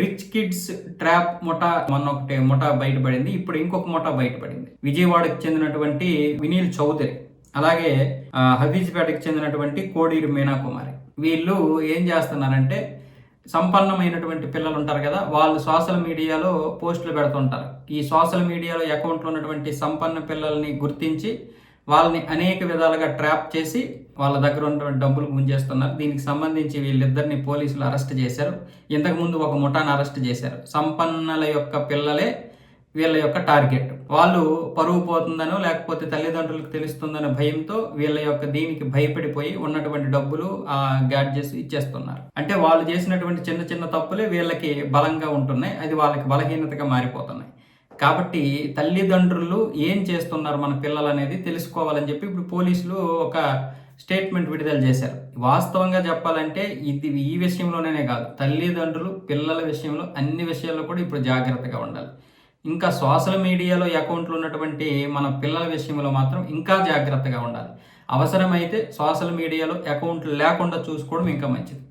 Rich kids trap ముఠా మొన్న ఒకటి ముఠా బయటపడింది. ఇప్పుడు ఇంకొక ముఠా బయటపడింది. విజయవాడకు చెందినటువంటి వినీల్ చౌదరి, అలాగే హఫీజ్పేటకు చెందినటువంటి కోడూరి మీనాకుమారి. వీళ్ళు ఏం చేస్తున్నారంటే, సంపన్నమైనటువంటి పిల్లలు ఉంటారు కదా, వాళ్ళు సోషల్ మీడియాలో పోస్టులు పెడుతుంటారు. ఈ సోషల్ మీడియాలో అకౌంట్లో ఉన్నటువంటి సంపన్న పిల్లల్ని గుర్తించి వాళ్ళని అనేక విధాలుగా ట్రాప్ చేసి వాళ్ళ దగ్గర ఉన్నటువంటి డబ్బులు గుంజేస్తున్నారు. దీనికి సంబంధించి వీళ్ళిద్దరిని పోలీసులు అరెస్ట్ చేశారు. ఇంతకుముందు ఒక ముఠాను అరెస్ట్ చేశారు. సంపన్నుల యొక్క పిల్లలే వీళ్ళ యొక్క టార్గెట్. వాళ్ళు పరువు పోతుందనో లేకపోతే తల్లిదండ్రులకు తెలుస్తుందనే భయంతో వీళ్ళ యొక్క దీనికి భయపడిపోయి ఉన్నటువంటి డబ్బులు ఆ గ్యాడ్జెట్స్ ఇచ్చేస్తున్నారు. అంటే వాళ్ళు చేసినటువంటి చిన్న చిన్న తప్పులే వీళ్ళకి బలంగా ఉంటున్నాయి, అది వాళ్ళకి బలహీనతగా మారిపోతున్నాయి. కాబట్టి తల్లిదండ్రులు ఏం చేస్తున్నారు మన పిల్లలు అనేది తెలుసుకోవాలని చెప్పి ఇప్పుడు పోలీసులు ఒక స్టేట్మెంట్ విడుదల చేశారు. వాస్తవంగా చెప్పాలంటే ఇది ఈ విషయంలోనే కాదు, తల్లిదండ్రులు పిల్లల విషయంలో అన్ని విషయాల్లో కూడా ఇప్పుడు జాగ్రత్తగా ఉండాలి. ఇంకా సోషల్ మీడియాలో అకౌంట్లు ఉన్నటువంటి మన పిల్లల విషయంలో మాత్రం ఇంకా జాగ్రత్తగా ఉండాలి. అవసరమైతే సోషల్ మీడియాలో అకౌంట్లు లేకుండా చూసుకోవడం ఇంకా మంచిది.